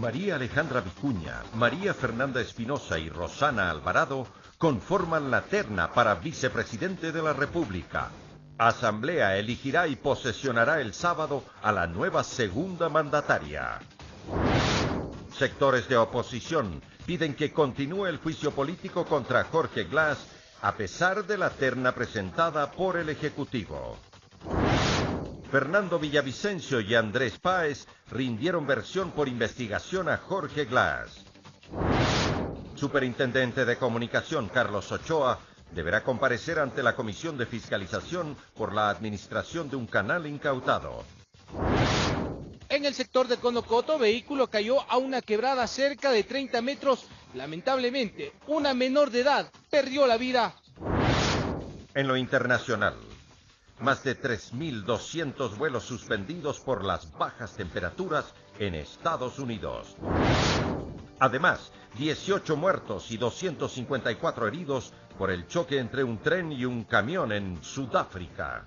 María Alejandra Vicuña, María Fernanda Espinosa y Rosana Alvarado conforman la terna para vicepresidente de la República. Asamblea elegirá y posesionará el sábado a la nueva segunda mandataria. Sectores de oposición piden que continúe el juicio político contra Jorge Glass a pesar de la terna presentada por el Ejecutivo. Fernando Villavicencio y Andrés Páez rindieron versión por investigación a Jorge Glass. Superintendente de Comunicación Carlos Ochoa deberá comparecer ante la Comisión de Fiscalización por la administración de un canal incautado. En el sector de Conocoto, vehículo cayó a una quebrada cerca de 30 metros. Lamentablemente, una menor de edad perdió la vida. En lo internacional, más de 3.200 vuelos suspendidos por las bajas temperaturas en Estados Unidos. Además, 18 muertos y 254 heridos por el choque entre un tren y un camión en Sudáfrica.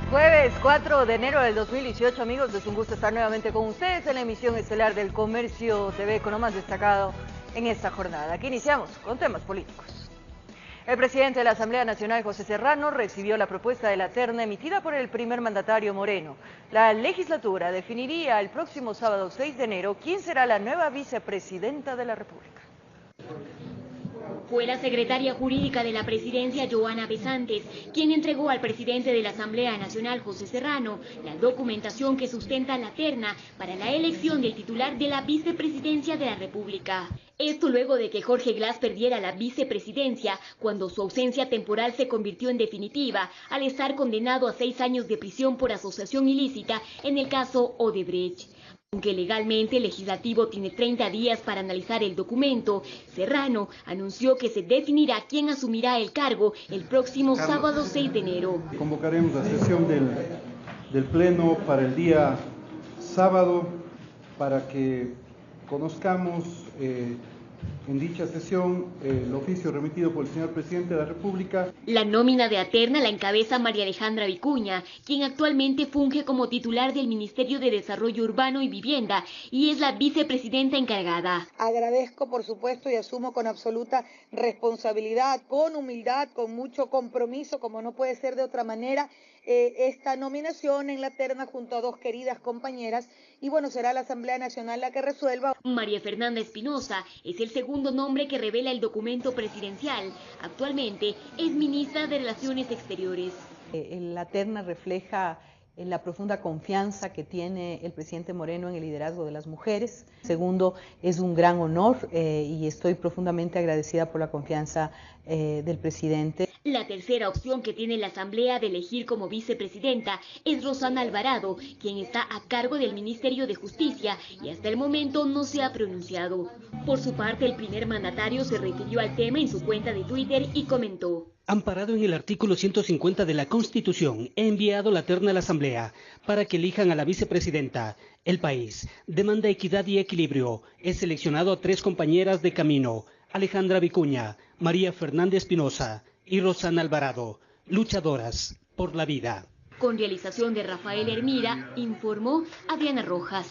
Jueves 4 de enero del 2018, amigos, es un gusto estar nuevamente con ustedes en la emisión estelar del Comercio TV con lo más destacado en esta jornada. Aquí iniciamos con temas políticos. El presidente de la Asamblea Nacional, José Serrano, recibió la propuesta de la terna emitida por el primer mandatario Moreno. La legislatura definiría el próximo sábado 6 de enero quién será la nueva vicepresidenta de la República. Fue la secretaria jurídica de la presidencia, Joana Besantes, quien entregó al presidente de la Asamblea Nacional, José Serrano, la documentación que sustenta la terna para la elección del titular de la vicepresidencia de la República. Esto luego de que Jorge Glass perdiera la vicepresidencia cuando su ausencia temporal se convirtió en definitiva al estar condenado a 6 años de prisión por asociación ilícita en el caso Odebrecht. Aunque legalmente el legislativo tiene 30 días para analizar el documento, Serrano anunció que se definirá quién asumirá el cargo el próximo sábado 6 de enero. Convocaremos la sesión del Pleno para el día sábado para que conozcamos en dicha sesión el oficio remitido por el señor presidente de la República. La nómina de Aterna la encabeza María Alejandra Vicuña, quien actualmente funge como titular del Ministerio de Desarrollo Urbano y Vivienda y es la vicepresidenta encargada. Agradezco, por supuesto, y asumo con absoluta responsabilidad, con humildad, con mucho compromiso, como no puede ser de otra manera, esta nominación en la terna junto a dos queridas compañeras y bueno, será la Asamblea Nacional la que resuelva. María Fernanda Espinosa es el segundo nombre que revela el documento presidencial. Actualmente es ministra de Relaciones Exteriores. La terna refleja la profunda confianza que tiene el presidente Moreno en el liderazgo de las mujeres. Segundo, es un gran honor y estoy profundamente agradecida por la confianza del presidente. La tercera opción que tiene la Asamblea de elegir como vicepresidenta es Rosana Alvarado, quien está a cargo del Ministerio de Justicia y hasta el momento no se ha pronunciado. Por su parte, el primer mandatario se refirió al tema en su cuenta de Twitter y comentó: amparado en el artículo 150 de la Constitución, he enviado la terna a la Asamblea para que elijan a la vicepresidenta. El país demanda equidad y equilibrio. He seleccionado a 3 compañeras de camino: Alejandra Vicuña, María Fernanda Espinosa y Rosana Alvarado, luchadoras por la vida. Con realización de Rafael Hermida, informó Adriana Rojas.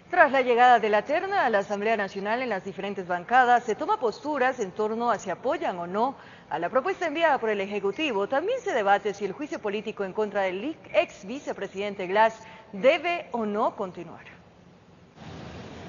Tras la llegada de la terna a la Asamblea Nacional en las diferentes bancadas, se toma posturas en torno a si apoyan o no a la propuesta enviada por el Ejecutivo. También se debate si el juicio político en contra del ex vicepresidente Glass debe o no continuar.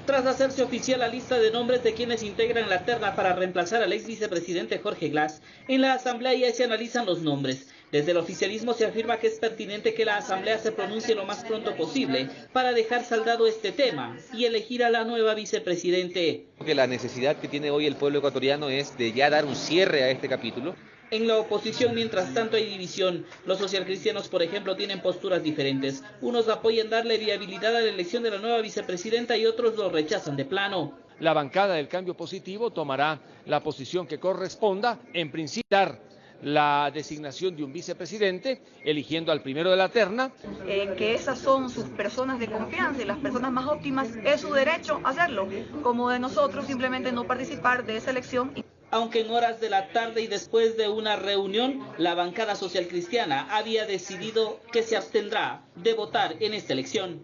Tras hacerse oficial la lista de nombres de quienes integran la terna para reemplazar al ex vicepresidente Jorge Glass, en la Asamblea ya se analizan los nombres. Desde el oficialismo se afirma que es pertinente que la Asamblea se pronuncie lo más pronto posible para dejar saldado este tema y elegir a la nueva vicepresidente. Que la necesidad que tiene hoy el pueblo ecuatoriano es de ya dar un cierre a este capítulo. En la oposición, mientras tanto, hay división. Los socialcristianos, por ejemplo, tienen posturas diferentes. Unos apoyan darle viabilidad a la elección de la nueva vicepresidenta y otros lo rechazan de plano. La bancada del Cambio Positivo tomará la posición que corresponda, en principio la designación de un vicepresidente, eligiendo al primero de la terna. Que esas son sus personas de confianza y las personas más óptimas, es su derecho hacerlo, como de nosotros simplemente no participar de esa elección. Aunque en horas de la tarde y después de una reunión, la bancada socialcristiana había decidido que se abstendrá de votar en esta elección.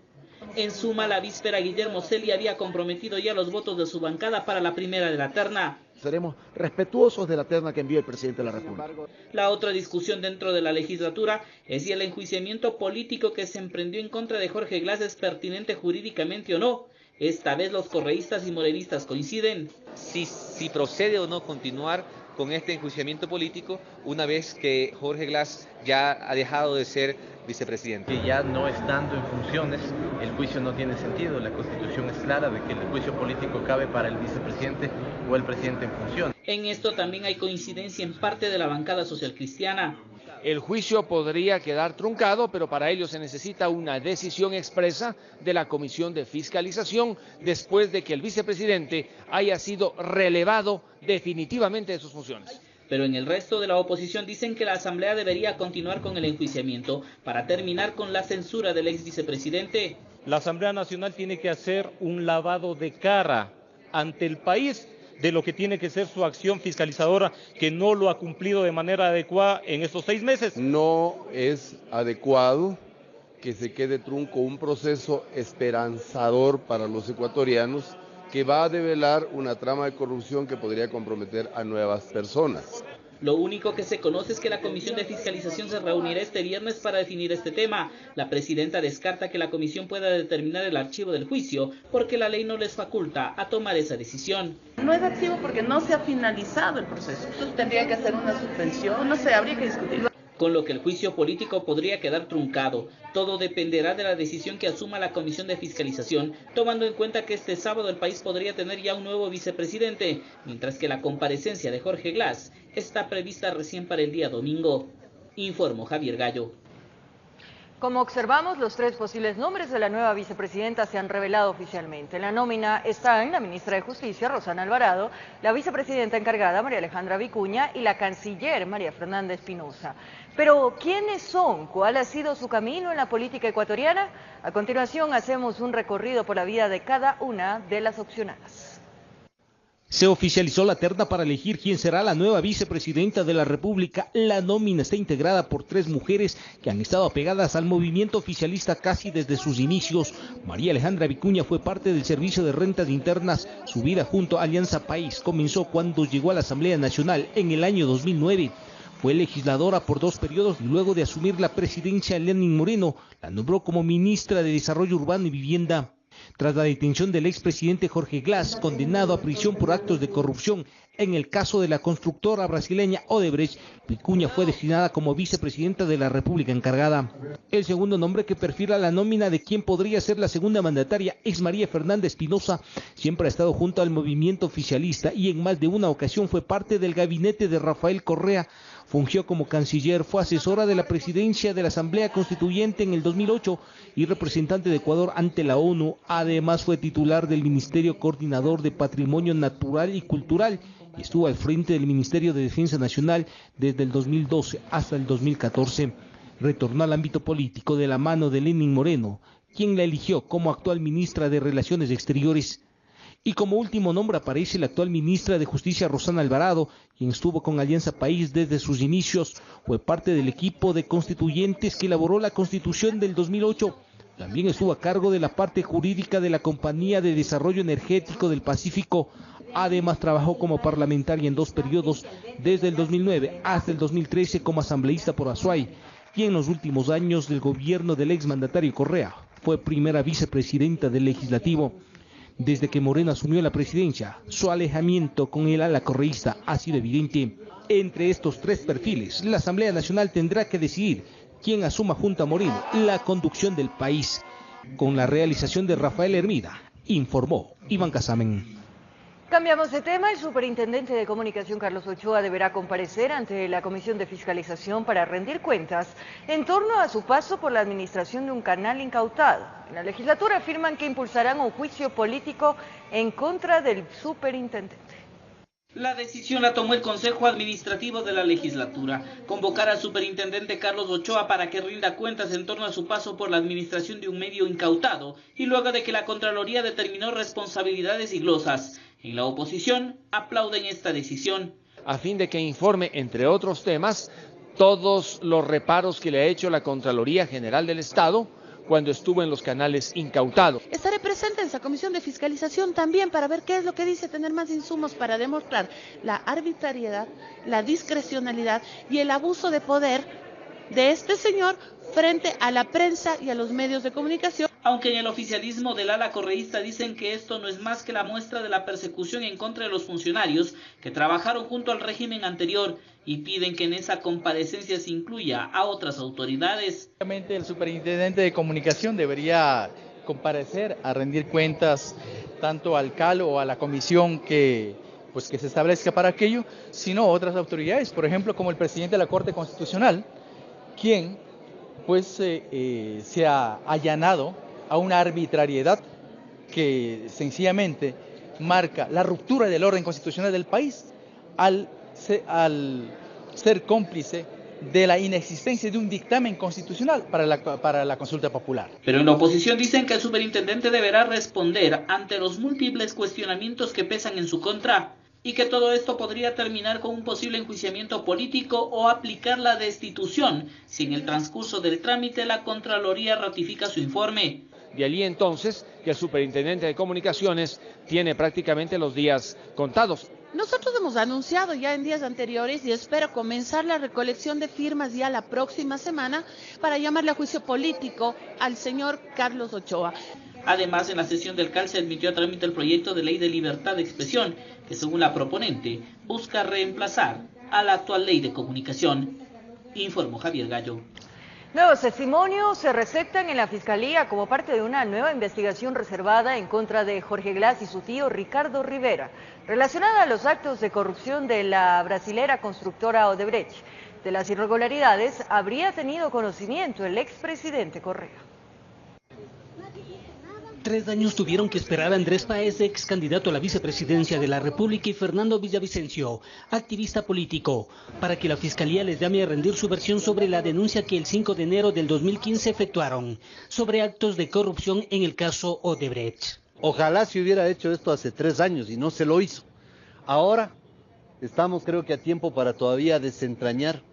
En suma, la víspera Guillermo Celi había comprometido ya los votos de su bancada para la primera de la terna. Seremos respetuosos de la terna que envió el presidente de la República. La otra discusión dentro de la legislatura es si el enjuiciamiento político que se emprendió en contra de Jorge Glas es pertinente jurídicamente o no. Esta vez los correístas y morenistas coinciden. Si procede o no continuar con este enjuiciamiento político una vez que Jorge Glas ya ha dejado de ser vicepresidente. Que ya no estando en funciones, el juicio no tiene sentido. La Constitución es clara de que el juicio político cabe para el vicepresidente o el presidente en función. En esto también hay coincidencia en parte de la bancada socialcristiana. El juicio podría quedar truncado, pero para ello se necesita una decisión expresa de la Comisión de Fiscalización después de que el vicepresidente haya sido relevado definitivamente de sus funciones. Pero en el resto de la oposición dicen que la Asamblea debería continuar con el enjuiciamiento para terminar con la censura del ex vicepresidente. La Asamblea Nacional tiene que hacer un lavado de cara ante el país de lo que tiene que ser su acción fiscalizadora, que no lo ha cumplido de manera adecuada en estos 6 meses. No es adecuado que se quede trunco un proceso esperanzador para los ecuatorianos que va a develar una trama de corrupción que podría comprometer a nuevas personas. Lo único que se conoce es que la Comisión de Fiscalización se reunirá este viernes para definir este tema. La presidenta descarta que la comisión pueda determinar el archivo del juicio porque la ley no les faculta a tomar esa decisión. No es archivo porque no se ha finalizado el proceso. Entonces tendría que hacer una suspensión, no sé, habría que discutirlo. Con lo que el juicio político podría quedar truncado. Todo dependerá de la decisión que asuma la Comisión de Fiscalización, tomando en cuenta que este sábado el país podría tener ya un nuevo vicepresidente, mientras que la comparecencia de Jorge Glas está prevista recién para el día domingo. Informó Javier Gallo. Como observamos, los 3 posibles nombres de la nueva vicepresidenta se han revelado oficialmente. En la nómina están la ministra de Justicia, Rosana Alvarado, la vicepresidenta encargada, María Alejandra Vicuña, y la canciller, María Fernanda Espinosa. Pero, ¿quiénes son? ¿Cuál ha sido su camino en la política ecuatoriana? A continuación, hacemos un recorrido por la vida de cada una de las opcionadas. Se oficializó la terna para elegir quién será la nueva vicepresidenta de la República. La nómina está integrada por 3 mujeres que han estado apegadas al movimiento oficialista casi desde sus inicios. María Alejandra Vicuña fue parte del Servicio de Rentas Internas. Su vida junto a Alianza País comenzó cuando llegó a la Asamblea Nacional en el año 2009. Fue legisladora por 2 periodos y luego de asumir la presidencia, Lenín Moreno la nombró como ministra de Desarrollo Urbano y Vivienda. Tras la detención del expresidente Jorge Glas, condenado a prisión por actos de corrupción en el caso de la constructora brasileña Odebrecht, Vicuña fue designada como vicepresidenta de la República encargada. El segundo nombre que perfila la nómina de quien podría ser la segunda mandataria es María Fernanda Espinosa. Siempre ha estado junto al movimiento oficialista y en más de una ocasión fue parte del gabinete de Rafael Correa. Fungió como canciller, fue asesora de la presidencia de la Asamblea Constituyente en el 2008 y representante de Ecuador ante la ONU. Además fue titular del Ministerio Coordinador de Patrimonio Natural y Cultural y estuvo al frente del Ministerio de Defensa Nacional desde el 2012 hasta el 2014. Retornó al ámbito político de la mano de Lenín Moreno, quien la eligió como actual ministra de Relaciones Exteriores. Y como último nombre aparece la actual ministra de Justicia, Rosana Alvarado, quien estuvo con Alianza País desde sus inicios. Fue parte del equipo de constituyentes que elaboró la Constitución del 2008. También estuvo a cargo de la parte jurídica de la Compañía de Desarrollo Energético del Pacífico. Además trabajó como parlamentaria en 2 periodos, desde el 2009 hasta el 2013 como asambleísta por Azuay. Y en los últimos años del gobierno del exmandatario Correa, fue primera vicepresidenta del Legislativo. Desde que Moreno asumió la presidencia, su alejamiento con el ala correísta ha sido evidente. Entre estos 3 perfiles, la Asamblea Nacional tendrá que decidir quién asuma junto a Moreno la conducción del país. Con la realización de Rafael Hermida, informó Iván Casamen. Cambiamos de tema. El superintendente de comunicación Carlos Ochoa deberá comparecer ante la Comisión de Fiscalización para rendir cuentas en torno a su paso por la administración de un canal incautado. En la legislatura afirman que impulsarán un juicio político en contra del superintendente. La decisión la tomó el Consejo Administrativo de la Legislatura, convocar al superintendente Carlos Ochoa para que rinda cuentas en torno a su paso por la administración de un medio incautado y luego de que la Contraloría determinó responsabilidades y glosas. En la oposición aplauden esta decisión. A fin de que informe, entre otros temas, todos los reparos que le ha hecho la Contraloría General del Estado cuando estuvo en los canales incautados. Estaré presente en esa comisión de fiscalización también para ver qué es lo que dice, tener más insumos para demostrar la arbitrariedad, la discrecionalidad y el abuso de poder de este señor frente a la prensa y a los medios de comunicación. Aunque en el oficialismo del ala correísta dicen que esto no es más que la muestra de la persecución en contra de los funcionarios que trabajaron junto al régimen anterior y piden que en esa comparecencia se incluya a otras autoridades. El superintendente de comunicación debería comparecer a rendir cuentas tanto al CAL o a la comisión que se establezca para aquello, sino otras autoridades, por ejemplo como el presidente de la Corte Constitucional, quien se ha allanado a una arbitrariedad que sencillamente marca la ruptura del orden constitucional del país al ser cómplice de la inexistencia de un dictamen constitucional para la consulta popular. Pero en la oposición dicen que el superintendente deberá responder ante los múltiples cuestionamientos que pesan en su contra y que todo esto podría terminar con un posible enjuiciamiento político o aplicar la destitución si en el transcurso del trámite la Contraloría ratifica su informe. De allí entonces que el superintendente de comunicaciones tiene prácticamente los días contados. Nosotros hemos anunciado ya en días anteriores y espero comenzar la recolección de firmas ya la próxima semana para llamarle a juicio político al señor Carlos Ochoa. Además, en la sesión del CAL se admitió a trámite el proyecto de ley de libertad de expresión, que según la proponente busca reemplazar a la actual ley de comunicación. Informó Javier Gallo. Nuevos testimonios se receptan en la Fiscalía como parte de una nueva investigación reservada en contra de Jorge Glas y su tío Ricardo Rivera, relacionada a los actos de corrupción de la brasilera constructora Odebrecht. De las irregularidades habría tenido conocimiento el expresidente Correa. 3 años tuvieron que esperar a Andrés Páez, ex candidato a la vicepresidencia de la República, y Fernando Villavicencio, activista político, para que la Fiscalía les llame a rendir su versión sobre la denuncia que el 5 de enero del 2015 efectuaron sobre actos de corrupción en el caso Odebrecht. Ojalá se hubiera hecho esto hace 3 años y no se lo hizo. Ahora estamos, creo que, a tiempo para todavía desentrañar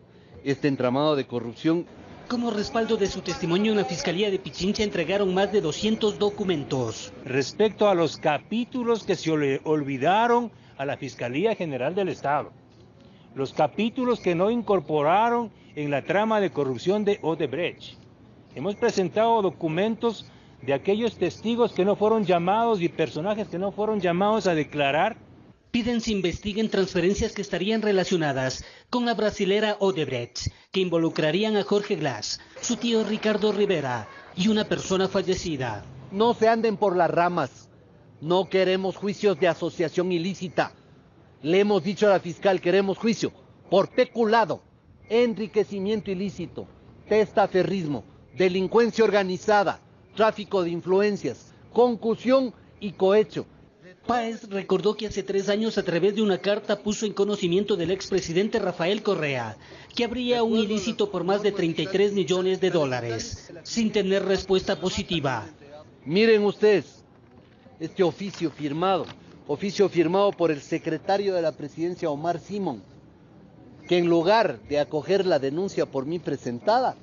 este entramado de corrupción. Como respaldo de su testimonio en la Fiscalía de Pichincha entregaron más de 200 documentos. Respecto a los capítulos que se le olvidaron a la Fiscalía General del Estado, los capítulos que no incorporaron en la trama de corrupción de Odebrecht. Hemos presentado documentos de aquellos testigos que no fueron llamados y personajes que no fueron llamados a declarar. Piden se investiguen transferencias que estarían relacionadas con la brasilera Odebrecht, que involucrarían a Jorge Glas, su tío Ricardo Rivera y una persona fallecida. No se anden por las ramas, no queremos juicios de asociación ilícita. Le hemos dicho a la fiscal, queremos juicio por peculado, enriquecimiento ilícito, testaferrismo, delincuencia organizada, tráfico de influencias, concusión y cohecho. Páez recordó que hace 3 años a través de una carta puso en conocimiento del expresidente Rafael Correa que habría un ilícito por más de $33 millones, sin tener respuesta positiva. Miren ustedes, este oficio firmado por el secretario de la presidencia Omar Simón, que en lugar de acoger la denuncia por mí presentada,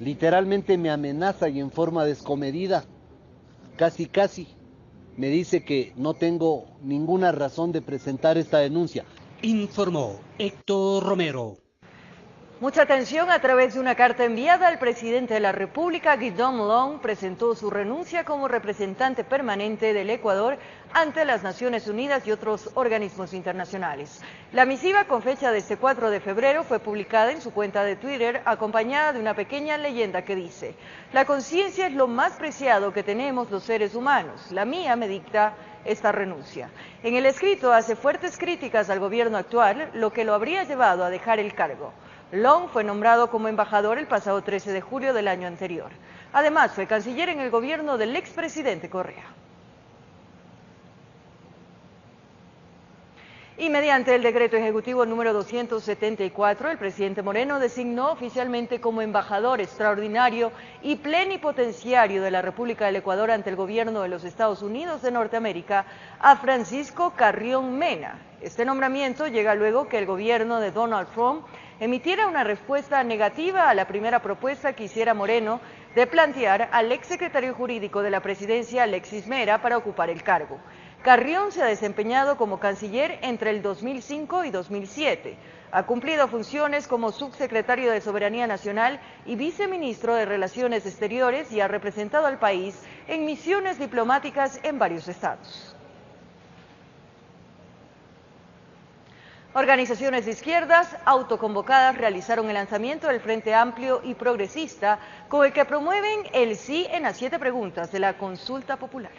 literalmente me amenaza y en forma descomedida, casi me dice que no tengo ninguna razón de presentar esta denuncia. Informó Héctor Romero. Mucha atención, a través de una carta enviada al presidente de la República, Guidón Long presentó su renuncia como representante permanente del Ecuador ante las Naciones Unidas y otros organismos internacionales. La misiva, con fecha de este 4 de febrero, fue publicada en su cuenta de Twitter, acompañada de una pequeña leyenda que dice: "La conciencia es lo más preciado que tenemos los seres humanos. La mía me dicta esta renuncia". En el escrito hace fuertes críticas al gobierno actual, lo que lo habría llevado a dejar el cargo. Long fue nombrado como embajador el pasado 13 de julio del año anterior. Además, fue canciller en el gobierno del expresidente Correa. Y mediante el decreto ejecutivo número 274, el presidente Moreno designó oficialmente como embajador extraordinario y plenipotenciario de la República del Ecuador ante el gobierno de los Estados Unidos de Norteamérica a Francisco Carrión Mena. Este nombramiento llega luego que el gobierno de Donald Trump emitiera una respuesta negativa a la primera propuesta que hiciera Moreno de plantear al exsecretario jurídico de la presidencia, Alexis Mera, para ocupar el cargo. Carrión se ha desempeñado como canciller entre el 2005 y 2007. Ha cumplido funciones como subsecretario de Soberanía Nacional y viceministro de Relaciones Exteriores y ha representado al país en misiones diplomáticas en varios estados. Organizaciones de izquierdas autoconvocadas realizaron el lanzamiento del Frente Amplio y Progresista, con el que promueven el sí en las 7 preguntas de la consulta popular.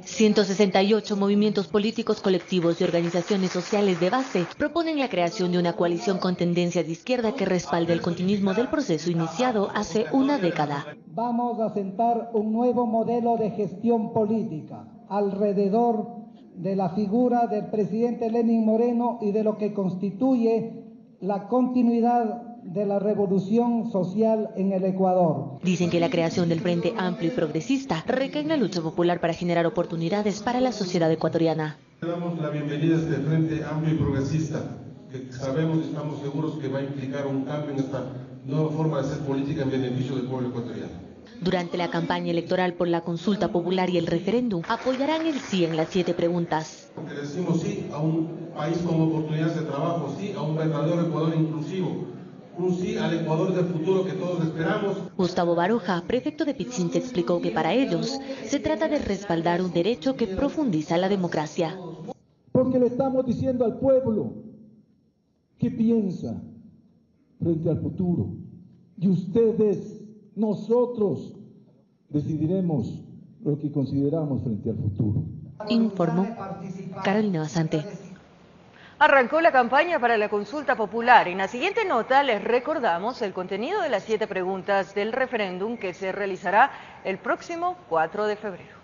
168 movimientos políticos, colectivos y organizaciones sociales de base proponen la creación de una coalición con tendencias de izquierda que respalde el continuismo del proceso iniciado hace una década. Vamos a sentar un nuevo modelo de gestión política alrededor de la figura del presidente Lenín Moreno y de lo que constituye la continuidad de la revolución social en el Ecuador. Dicen que la creación del Frente Amplio y Progresista recae en la lucha popular para generar oportunidades para la sociedad ecuatoriana. Le damos la bienvenida a este Frente Amplio y Progresista, que sabemos y estamos seguros que va a implicar un cambio en esta nueva forma de hacer política en beneficio del pueblo ecuatoriano. Durante la campaña electoral por la consulta popular y el referéndum, apoyarán el sí en las 7 preguntas. Porque decimos sí a un país con oportunidades de trabajo, sí a un verdadero Ecuador inclusivo, un sí al Ecuador del futuro que todos esperamos. Gustavo Baroja, prefecto de Pichincha, explicó que para ellos se trata de respaldar un derecho que profundiza la democracia. Porque le estamos diciendo al pueblo qué piensa frente al futuro. Y ustedes, nosotros, decidiremos lo que consideramos frente al futuro. Informó Carolina Basante. Arrancó la campaña para la consulta popular. En la siguiente nota les recordamos el contenido de las 7 preguntas del referéndum que se realizará el próximo 4 de febrero.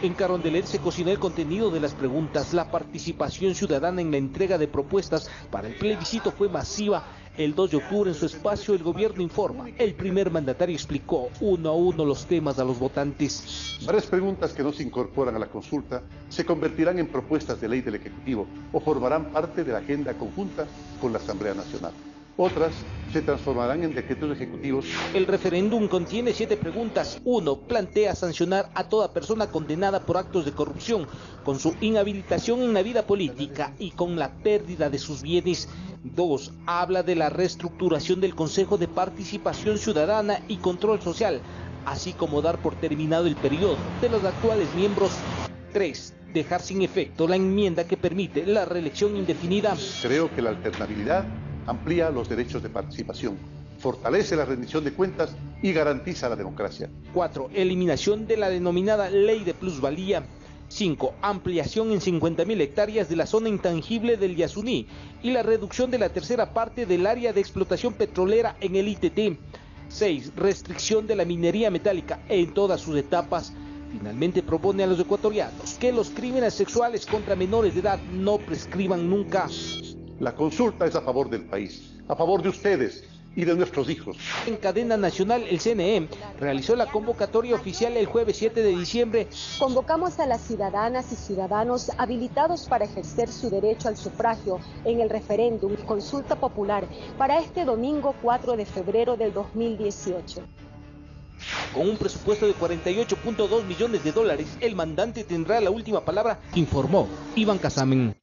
En Carondelet se cocinó el contenido de las preguntas. La participación ciudadana en la entrega de propuestas para el plebiscito fue masiva. El 2 de octubre en su espacio el gobierno informa. El primer mandatario explicó uno a uno los temas a los votantes. Varias preguntas que no se incorporan a la consulta se convertirán en propuestas de ley del Ejecutivo o formarán parte de la agenda conjunta con la Asamblea Nacional. Otras se transformarán en decretos ejecutivos. El referéndum contiene 7 preguntas. 1. Plantea sancionar a toda persona condenada por actos de corrupción, con su inhabilitación en la vida política y con la pérdida de sus bienes. 2. Habla de la reestructuración del Consejo de Participación Ciudadana y Control Social, así como dar por terminado el periodo de los actuales miembros. 3. Dejar sin efecto la enmienda que permite la reelección indefinida. Creo que la alternabilidad amplía los derechos de participación, fortalece la rendición de cuentas y garantiza la democracia. 4. Eliminación de la denominada ley de plusvalía. 5. Ampliación en 50.000 hectáreas de la zona intangible del Yasuní y la reducción de la tercera parte del área de explotación petrolera en el ITT. 6. Restricción de la minería metálica en todas sus etapas. Finalmente propone a los ecuatorianos que los crímenes sexuales contra menores de edad no prescriban nunca. La consulta es a favor del país, a favor de ustedes y de nuestros hijos. En cadena nacional, el CNE realizó la convocatoria oficial el jueves 7 de diciembre. Convocamos a las ciudadanas y ciudadanos habilitados para ejercer su derecho al sufragio en el referéndum y consulta popular para este domingo 4 de febrero del 2018. Con un presupuesto de $48.2 millones, el mandante tendrá la última palabra, informó Iván Casamen.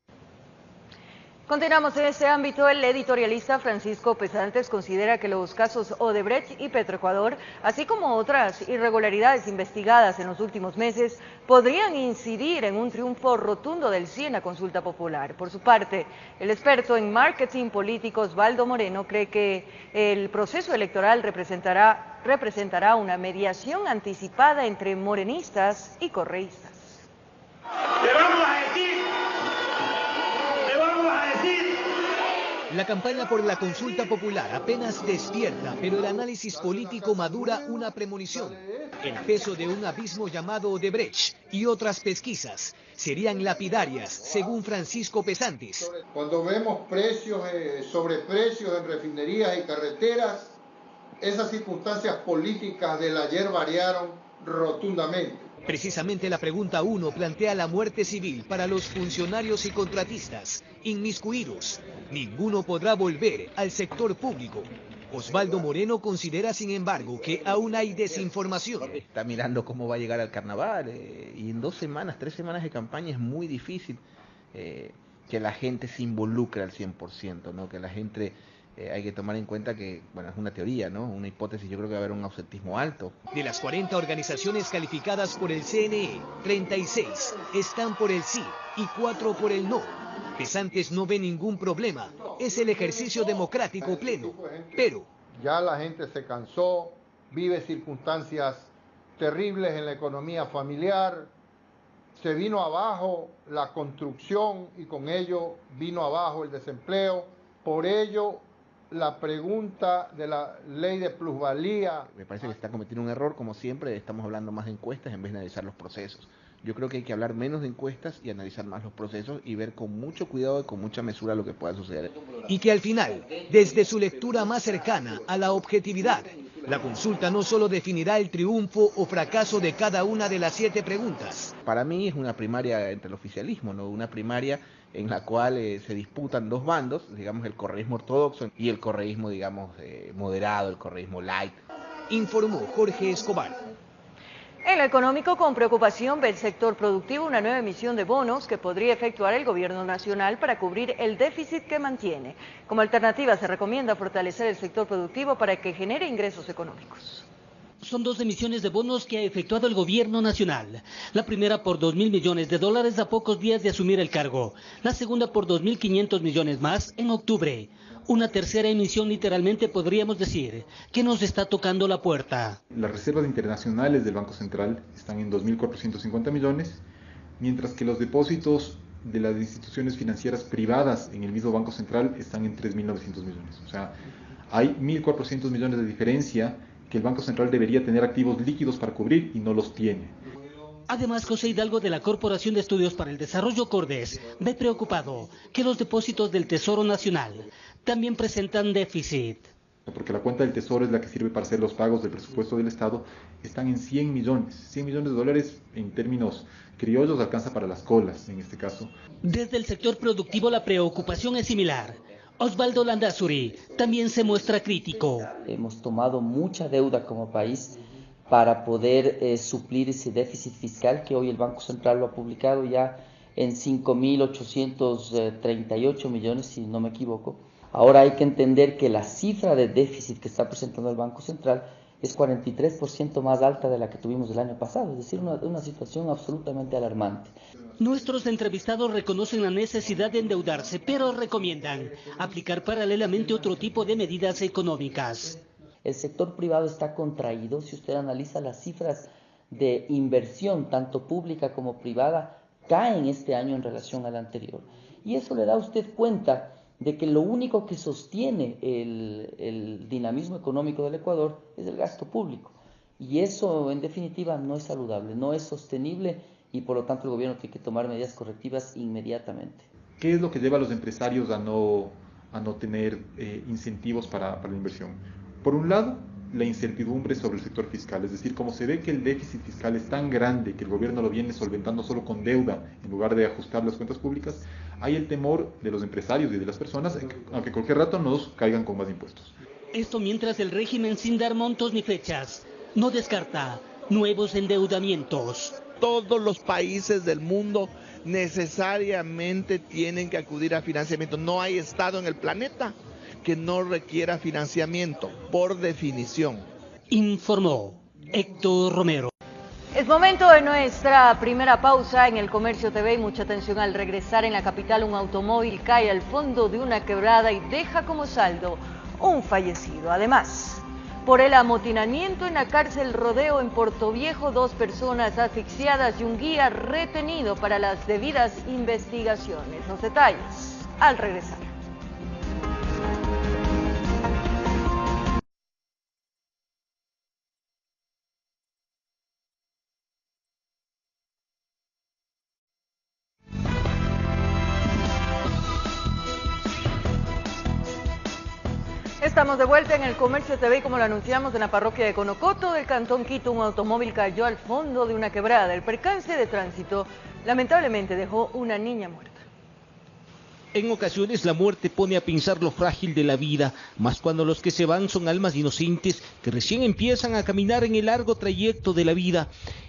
Continuamos en este ámbito. El editorialista Francisco Pesantes considera que los casos Odebrecht y Petroecuador, así como otras irregularidades investigadas en los últimos meses, podrían incidir en un triunfo rotundo del sí en la consulta popular. Por su parte, el experto en marketing político Osvaldo Moreno cree que el proceso electoral representará una mediación anticipada entre morenistas y correístas. ¡Le vamos a decir! La campaña por la consulta popular apenas despierta, pero el análisis político madura una premonición. El peso de un abismo llamado Odebrecht y otras pesquisas serían lapidarias, según Francisco Pesantes. Cuando vemos precios, sobreprecios en refinerías y carreteras, esas circunstancias políticas del ayer variaron rotundamente. Precisamente la pregunta 1 plantea la muerte civil para los funcionarios y contratistas. inmiscuidos. Ninguno podrá volver al sector público. Osvaldo Moreno considera, sin embargo, que aún hay desinformación. Está mirando cómo va a llegar al carnaval y en 2 semanas, 3 semanas de campaña es muy difícil que la gente se involucre al 100%, ¿no? Que la gente, hay que tomar en cuenta que, bueno, es una teoría, ¿no? Una hipótesis, yo creo que va a haber un ausentismo alto. De las 40 organizaciones calificadas por el CNE, 36 están por el sí y 4 por el no. Pesantes no ve ningún problema, es el ejercicio democrático pleno, pero... Ya la gente se cansó, vive circunstancias terribles en la economía familiar, se vino abajo la construcción y con ello vino abajo el desempleo, por ello la pregunta de la ley de plusvalía... Me parece que se está cometiendo un error, como siempre, estamos hablando más de encuestas en vez de analizar los procesos. Yo creo que hay que hablar menos de encuestas y analizar más los procesos y ver con mucho cuidado y con mucha mesura lo que pueda suceder. Y que al final, desde su lectura más cercana a la objetividad, la consulta no solo definirá el triunfo o fracaso de cada una de las 7 preguntas. Para mí es una primaria entre el oficialismo, ¿no? Una primaria en la cual se disputan 2 bandos, digamos el correísmo ortodoxo y el correísmo, digamos, moderado, el correísmo light. Informó Jorge Escobar. En lo económico, con preocupación ve el sector productivo una nueva emisión de bonos que podría efectuar el gobierno nacional para cubrir el déficit que mantiene. Como alternativa se recomienda fortalecer el sector productivo para que genere ingresos económicos. Son 2 emisiones de bonos que ha efectuado el gobierno nacional. La primera por $2.000 millones a pocos días de asumir el cargo. La segunda por 2.500 millones más en octubre. Una tercera emisión, literalmente podríamos decir, que nos está tocando la puerta. Las reservas internacionales del Banco Central están en 2.450 millones, mientras que los depósitos de las instituciones financieras privadas en el mismo Banco Central están en 3.900 millones. O sea, hay 1.400 millones de diferencia que el Banco Central debería tener activos líquidos para cubrir y no los tiene. Además, José Hidalgo de la Corporación de Estudios para el Desarrollo Cordes ve preocupado que los depósitos del Tesoro Nacional también presentan déficit. Porque la cuenta del Tesoro es la que sirve para hacer los pagos del presupuesto del Estado, están en 100 millones. 100 millones de dólares en términos criollos alcanza para las colas en este caso. Desde el sector productivo la preocupación es similar. Osvaldo Landazuri también se muestra crítico. Hemos tomado mucha deuda como país para poder suplir ese déficit fiscal que hoy el Banco Central lo ha publicado ya en 5.838 millones, si no me equivoco. Ahora hay que entender que la cifra de déficit que está presentando el Banco Central es 43% más alta de la que tuvimos el año pasado, es decir, una situación absolutamente alarmante. Nuestros entrevistados reconocen la necesidad de endeudarse, pero recomiendan aplicar paralelamente otro tipo de medidas económicas. El sector privado está contraído, si usted analiza las cifras de inversión, tanto pública como privada, caen este año en relación al anterior. Y eso le da a usted cuenta de que lo único que sostiene el dinamismo económico del Ecuador es el gasto público. Y eso, en definitiva, no es saludable, no es sostenible y por lo tanto el gobierno tiene que tomar medidas correctivas inmediatamente. ¿Qué es lo que lleva a los empresarios a no tener incentivos para la inversión? Por un lado, la incertidumbre sobre el sector fiscal, es decir, como se ve que el déficit fiscal es tan grande que el gobierno lo viene solventando solo con deuda en lugar de ajustar las cuentas públicas, hay el temor de los empresarios y de las personas a que cualquier rato nos caigan con más impuestos. Esto mientras el régimen, sin dar montos ni fechas, no descarta nuevos endeudamientos. Todos los países del mundo necesariamente tienen que acudir a financiamiento. No hay estado en el planeta que no requiera financiamiento, por definición. Informó Héctor Romero. Es momento de nuestra primera pausa en el Comercio TV y mucha atención al regresar. En la capital un automóvil cae al fondo de una quebrada y deja como saldo un fallecido. Además, por el amotinamiento en la cárcel Rodeo en Portoviejo, 2 personas asfixiadas y un guía retenido para las debidas investigaciones. Los detalles al regresar. Estamos de vuelta en el Comercio TV y como lo anunciamos en la parroquia de Conocoto del Cantón Quito, un automóvil cayó al fondo de una quebrada. El percance de tránsito lamentablemente dejó una niña muerta. En ocasiones la muerte pone a pensar lo frágil de la vida, más cuando los que se van son almas inocentes que recién empiezan a caminar en el largo trayecto de la vida.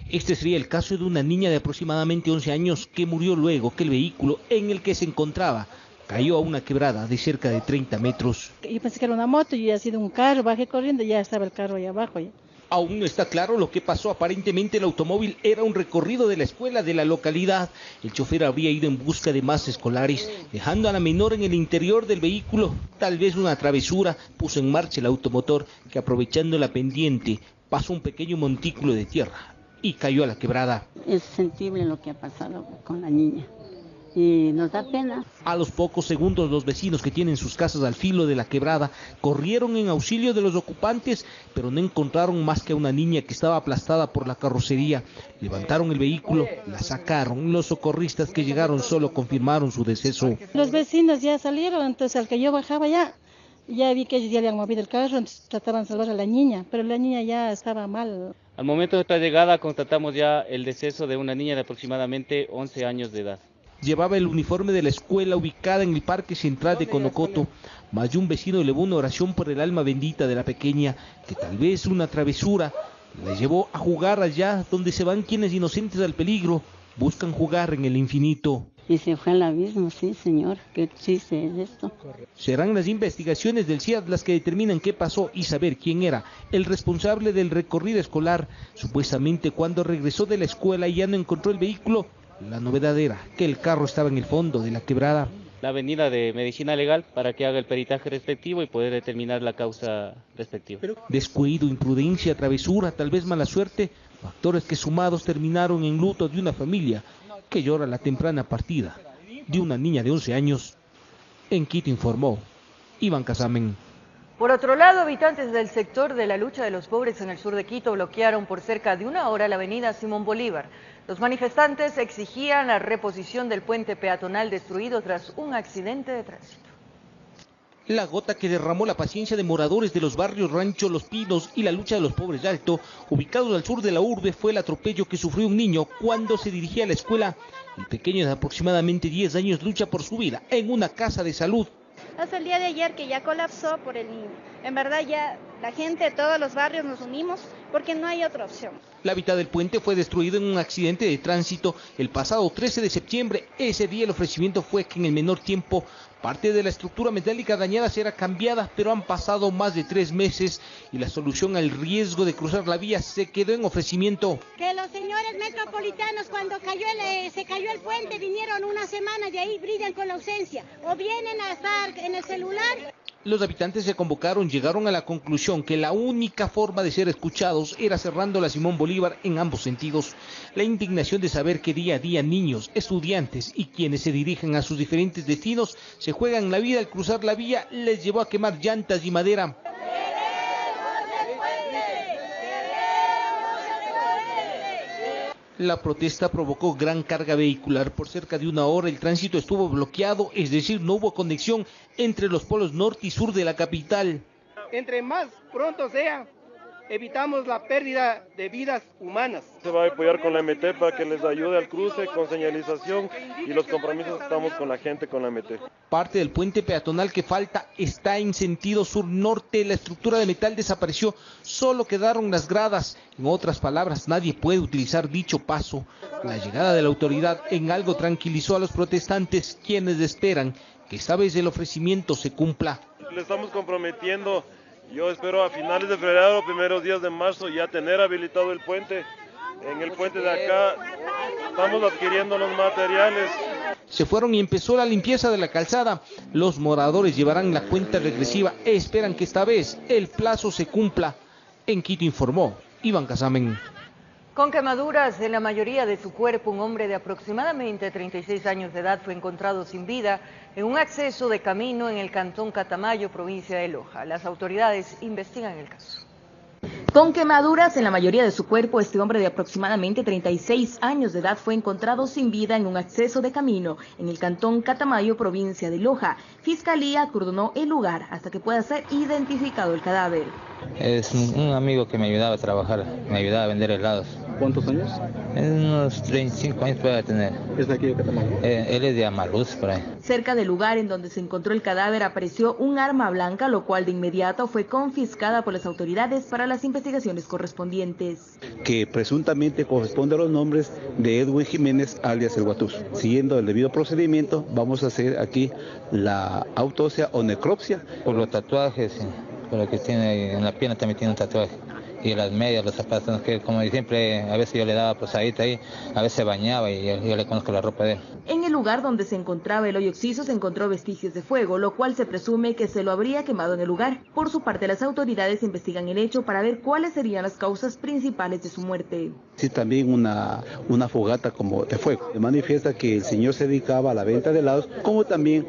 Este sería el caso de una niña de aproximadamente 11 años que murió luego que el vehículo en el que se encontraba cayó a una quebrada de cerca de 30 metros. Yo pensé que era una moto y ha sido un carro, bajé corriendo y ya estaba el carro ahí abajo. Ya. Aún no está claro lo que pasó. Aparentemente el automóvil era un recorrido de la escuela de la localidad. El chofer habría ido en busca de más escolares, dejando a la menor en el interior del vehículo. Tal vez una travesura puso en marcha el automotor que, aprovechando la pendiente, pasó un pequeño montículo de tierra y cayó a la quebrada. Es sensible lo que ha pasado con la niña y nos da pena. A los pocos segundos, los vecinos que tienen sus casas al filo de la quebrada corrieron en auxilio de los ocupantes, pero no encontraron más que a una niña que estaba aplastada por la carrocería. Levantaron el vehículo, la sacaron. Los socorristas que llegaron solo confirmaron su deceso. Los vecinos ya salieron, entonces al que yo bajaba ya vi que ellos ya le han movido el carro, entonces trataban de salvar a la niña, pero la niña ya estaba mal. Al momento de nuestra llegada constatamos ya el deceso de una niña de aproximadamente 11 años de edad. Llevaba el uniforme de la escuela ubicada en el Parque Central de Conocoto. Más de un vecino elevó una oración por el alma bendita de la pequeña, que tal vez una travesura la llevó a jugar allá donde se van quienes inocentes al peligro buscan jugar en el infinito. Y se fue al abismo, sí, señor, qué chiste es esto. Serán las investigaciones del CIAD las que determinan qué pasó y saber quién era el responsable del recorrido escolar. Supuestamente cuando regresó de la escuela y ya no encontró el vehículo, la novedad era que el carro estaba en el fondo de la quebrada. La venida de medicina legal para que haga el peritaje respectivo y poder determinar la causa respectiva. Descuido, imprudencia, travesura, tal vez mala suerte, factores que sumados terminaron en luto de una familia que llora la temprana partida de una niña de 11 años. En Quito informó Iván Casamen. Por otro lado, habitantes del sector de la lucha de los pobres en el sur de Quito bloquearon por cerca de una hora la avenida Simón Bolívar. Los manifestantes exigían la reposición del puente peatonal destruido tras un accidente de tránsito. La gota que derramó la paciencia de moradores de los barrios Rancho, Los Pinos y la lucha de los pobres de Alto, ubicados al sur de la urbe, fue el atropello que sufrió un niño cuando se dirigía a la escuela. El pequeño de aproximadamente 10 años lucha por su vida en una casa de salud. Hasta el día de ayer que ya colapsó por el niño. En verdad ya la gente de todos los barrios nos unimos porque no hay otra opción. La mitad del puente fue destruido en un accidente de tránsito el pasado 13 de septiembre. Ese día el ofrecimiento fue que en el menor tiempo parte de la estructura metálica dañada será cambiada, pero han pasado más de 3 meses y la solución al riesgo de cruzar la vía se quedó en ofrecimiento. Que los señores metropolitanos cuando se cayó el puente vinieron una semana de ahí, brillan con la ausencia o vienen a estar en el celular. Los habitantes se convocaron, llegaron a la conclusión que la única forma de ser escuchados era cerrando la Simón Bolívar en ambos sentidos. La indignación de saber que día a día niños, estudiantes y quienes se dirigen a sus diferentes destinos se juegan la vida al cruzar la vía les llevó a quemar llantas y madera. La protesta provocó gran carga vehicular. Por cerca de una hora el tránsito estuvo bloqueado, es decir, no hubo conexión entre los polos norte y sur de la capital. Entre más pronto sea, evitamos la pérdida de vidas humanas. Se va a apoyar con la MT para que les ayude al cruce con señalización y los compromisos que estamos con la gente con la MT. Parte del puente peatonal que falta está en sentido sur-norte. La estructura de metal desapareció, solo quedaron las gradas. En otras palabras, nadie puede utilizar dicho paso. La llegada de la autoridad en algo tranquilizó a los protestantes, quienes esperan que esta vez el ofrecimiento se cumpla. Le estamos comprometiendo. Yo espero a finales de febrero, primeros días de marzo, ya tener habilitado el puente. En el puente de acá estamos adquiriendo los materiales. Se fueron y empezó la limpieza de la calzada. Los moradores llevarán la cuenta regresiva e esperan que esta vez el plazo se cumpla. En Quito informó Iván Casamen. Con quemaduras en la mayoría de su cuerpo, un hombre de aproximadamente 36 años de edad fue encontrado sin vida en un acceso de camino en el cantón Catamayo, provincia de Loja. Las autoridades investigan el caso. Con quemaduras en la mayoría de su cuerpo, este hombre de aproximadamente 36 años de edad fue encontrado sin vida en un acceso de camino en el cantón Catamayo, provincia de Loja. Fiscalía acordonó el lugar hasta que pueda ser identificado el cadáver. Es un amigo que me ayudaba a trabajar, me ayudaba a vender helados. ¿Cuántos años? Unos 35 años puede tener. ¿Es de aquí de Catamayo? Él es de Amaluz, por ahí. Cerca del lugar en donde se encontró el cadáver apareció un arma blanca, lo cual de inmediato fue confiscada por las autoridades para las investigaciones correspondientes. Que presuntamente corresponde a los nombres de Edwin Jiménez, alias El Guatuz. Siguiendo el debido procedimiento, vamos a hacer aquí la autopsia o necropsia. Por los tatuajes, por lo que tiene en la pierna también tiene un tatuaje. Y las medias, los zapatos, que como siempre, a veces yo le daba posadita ahí, a veces se bañaba y yo le conozco la ropa de él. En el lugar donde se encontraba el hoyo occiso se encontró vestigios de fuego, lo cual se presume que se lo habría quemado en el lugar. Por su parte, las autoridades investigan el hecho para ver cuáles serían las causas principales de su muerte. Sí, también una fogata como de fuego. Se manifiesta que el señor se dedicaba a la venta de helados, como también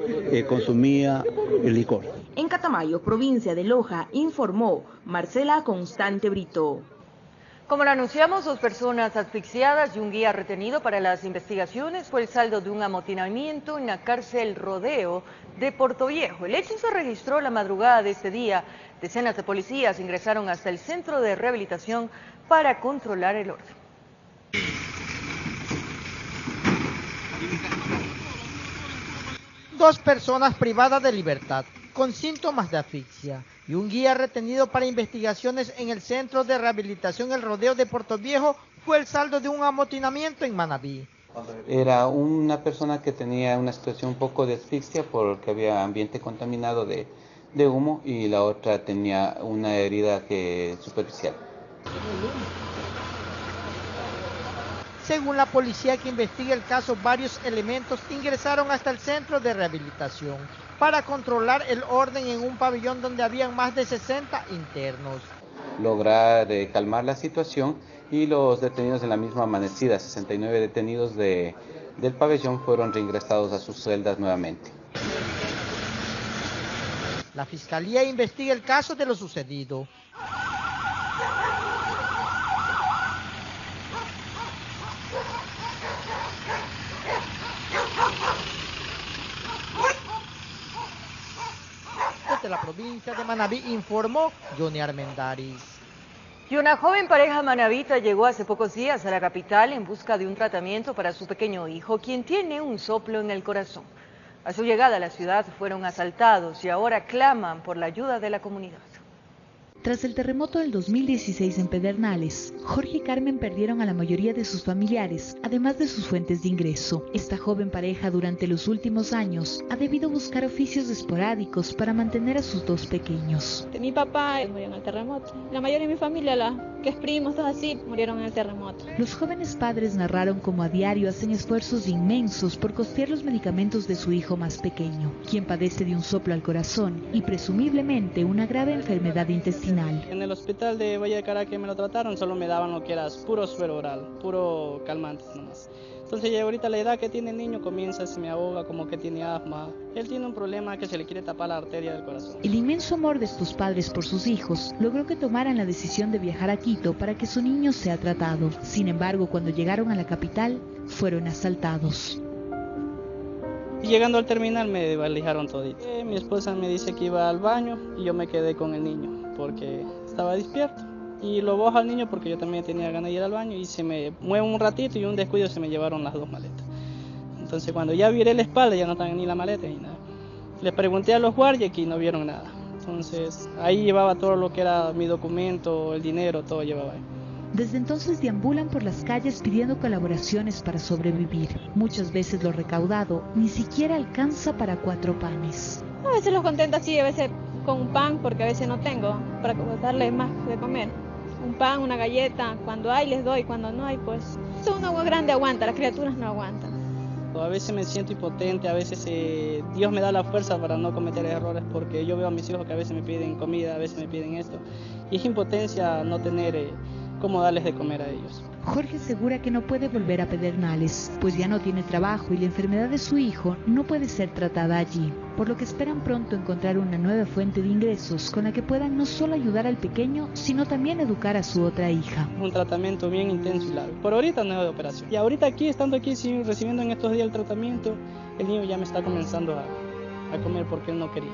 consumía el licor. En Catamayo, provincia de Loja, informó Marcela Constante Brito. Como lo anunciamos, 2 personas asfixiadas y un guía retenido para las investigaciones fue el saldo de un amotinamiento en la cárcel Rodeo de Portoviejo. El hecho se registró la madrugada de este día. Decenas de policías ingresaron hasta el centro de rehabilitación para controlar el orden. 2 personas privadas de libertad con síntomas de asfixia y un guía retenido para investigaciones en el Centro de Rehabilitación El Rodeo de Portoviejo fue el saldo de un amotinamiento en Manabí. Era una persona que tenía una situación un poco de asfixia porque había ambiente contaminado de humo y la otra tenía una herida superficial. Según la policía que investiga el caso, varios elementos ingresaron hasta el centro de rehabilitación para controlar el orden en un pabellón donde habían más de 60 internos. Lograr calmar la situación y los detenidos de la misma amanecida, 69 detenidos del pabellón, fueron reingresados a sus celdas nuevamente. La Fiscalía investiga el caso de lo sucedido. Desde la provincia de Manabí informó Johnny Armendáriz. Y una joven pareja manabita llegó hace pocos días a la capital en busca de un tratamiento para su pequeño hijo, quien tiene un soplo en el corazón. A su llegada a la ciudad fueron asaltados y ahora claman por la ayuda de la comunidad. Tras el terremoto del 2016 en Pedernales, Jorge y Carmen perdieron a la mayoría de sus familiares, además de sus fuentes de ingreso. Esta joven pareja durante los últimos años ha debido buscar oficios esporádicos para mantener a sus 2 pequeños. Mi papá murió en el terremoto. La mayoría de mi familia, que es primos, todos así, murieron en el terremoto. Los jóvenes padres narraron cómo a diario hacen esfuerzos inmensos por costear los medicamentos de su hijo más pequeño, quien padece de un soplo al corazón y presumiblemente una grave enfermedad intestinal. En el hospital de Valle de Caracas me lo trataron, solo me daban lo que era puro suero oral, puro calmante nomás. Entonces ya ahorita la edad que tiene el niño comienza, se me ahoga, como que tiene asma. Él tiene un problema que se le quiere tapar la arteria del corazón. El inmenso amor de estos padres por sus hijos logró que tomaran la decisión de viajar a Quito para que su niño sea tratado. Sin embargo, cuando llegaron a la capital, fueron asaltados. Y llegando al terminal me desvalijaron todito. Mi esposa me dice que iba al baño y yo me quedé con el niño porque estaba despierto. Y lo bajo al niño porque yo también tenía ganas de ir al baño y se me mueve un ratito y un descuido se me llevaron las 2 maletas. Entonces cuando ya viré la espalda ya no estaban ni la maleta ni nada. Les pregunté a los guardias y no vieron nada. Entonces ahí llevaba todo lo que era mi documento, el dinero, todo llevaba ahí. Desde entonces deambulan por las calles pidiendo colaboraciones para sobrevivir. Muchas veces lo recaudado ni siquiera alcanza para 4 panes. A veces los contento así, a veces con un pan, porque a veces no tengo para darles más de comer. Un pan, una galleta, cuando hay les doy, cuando no hay pues... Uno grande aguanta, las criaturas no aguantan. A veces me siento impotente, a veces Dios me da la fuerza para no cometer errores porque yo veo a mis hijos que a veces me piden comida, a veces me piden esto. Y es impotencia no tener cómo darles de comer a ellos. Jorge asegura que no puede volver a Pedernales, pues ya no tiene trabajo y la enfermedad de su hijo no puede ser tratada allí, por lo que esperan pronto encontrar una nueva fuente de ingresos con la que puedan no solo ayudar al pequeño, sino también educar a su otra hija. Un tratamiento bien intenso y largo. Por ahorita no es de operación. Y ahorita aquí, estando aquí, recibiendo en estos días el tratamiento, el niño ya me está comenzando a comer porque él no quería.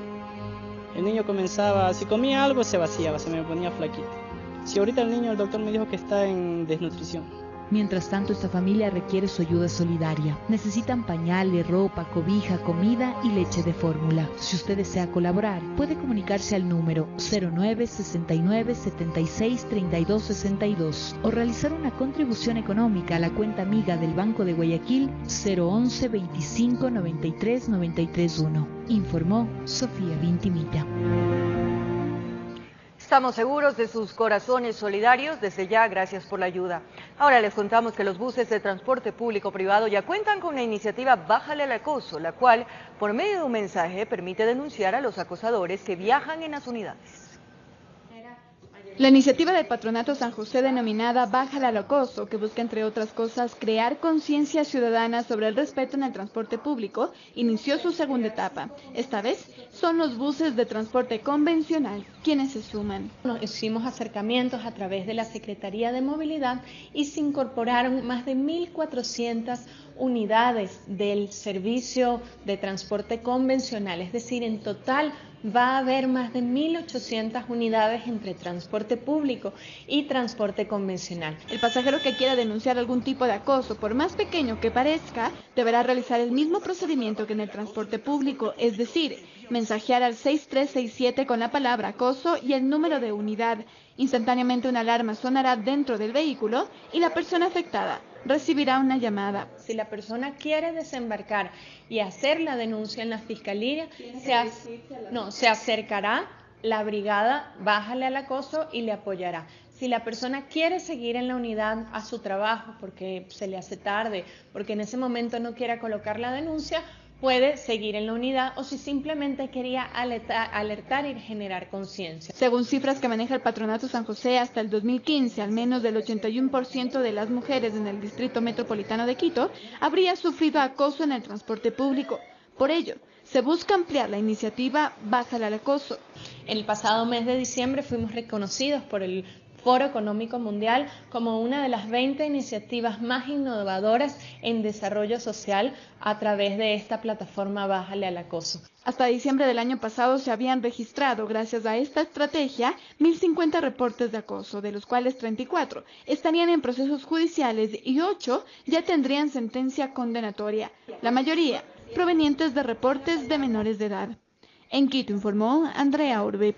El niño comenzaba, si comía algo se vaciaba, se me ponía flaquito. Si ahorita el doctor me dijo que está en desnutrición, Mientras tanto, esta familia requiere su ayuda solidaria. Necesitan pañales, ropa, cobija, comida y leche de fórmula. Si usted desea colaborar, puede comunicarse al número 09 69 76 32 62 o realizar una contribución económica a la cuenta amiga del Banco de Guayaquil 011 25 93 93 1. Informó Sofía Vintimilla. Estamos seguros de sus corazones solidarios. Desde ya, gracias por la ayuda. Ahora les contamos que los buses de transporte público privado ya cuentan con la iniciativa Bájale al acoso, la cual, por medio de un mensaje, permite denunciar a los acosadores que viajan en las unidades. La iniciativa del Patronato San José denominada Bájale al acoso, que busca entre otras cosas crear conciencia ciudadana sobre el respeto en el transporte público, inició su segunda etapa. Esta vez son los buses de transporte convencional quienes se suman. Hicimos acercamientos a través de la Secretaría de Movilidad y se incorporaron más de 1.400 unidades del servicio de transporte convencional, es decir, en total va a haber más de 1.800 unidades entre transporte público y transporte convencional. El pasajero que quiera denunciar algún tipo de acoso, por más pequeño que parezca, deberá realizar el mismo procedimiento que en el transporte público, es decir, mensajear al 6367 con la palabra acoso y el número de unidad. Instantáneamente una alarma sonará dentro del vehículo y la persona afectada recibirá una llamada. Si la persona quiere desembarcar y hacer la denuncia en la fiscalía, se acercará la brigada Bájale al acoso y le apoyará. Si la persona quiere seguir en la unidad a su trabajo porque se le hace tarde, porque en ese momento no quiera colocar la denuncia, puede seguir en la unidad, o si simplemente quería alertar y generar conciencia. Según cifras que maneja el Patronato San José, hasta el 2015, al menos del 81% de las mujeres en el Distrito Metropolitano de Quito habría sufrido acoso en el transporte público. Por ello, se busca ampliar la iniciativa Bájale al acoso. El pasado mes de diciembre fuimos reconocidos por el Foro Económico Mundial como una de las 20 iniciativas más innovadoras en desarrollo social a través de esta plataforma Bájale al acoso. Hasta diciembre del año pasado se habían registrado, gracias a esta estrategia, 1.050 reportes de acoso, de los cuales 34 estarían en procesos judiciales y 8 ya tendrían sentencia condenatoria, la mayoría provenientes de reportes de menores de edad. En Quito informó Andrea Urbe.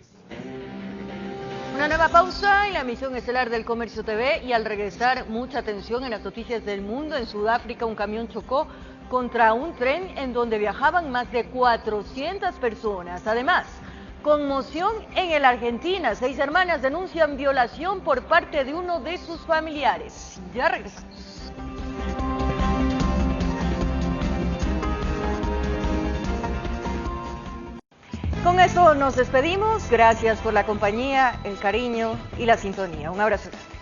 Una nueva pausa en la emisión estelar del Comercio TV y al regresar, mucha atención en las noticias del mundo. En Sudáfrica un camión chocó contra un tren en donde viajaban más de 400 personas. Además, conmoción en la Argentina. 6 hermanas denuncian violación por parte de uno de sus familiares. Ya regresamos. Con eso nos despedimos. Gracias por la compañía, el cariño y la sintonía. Un abrazo grande.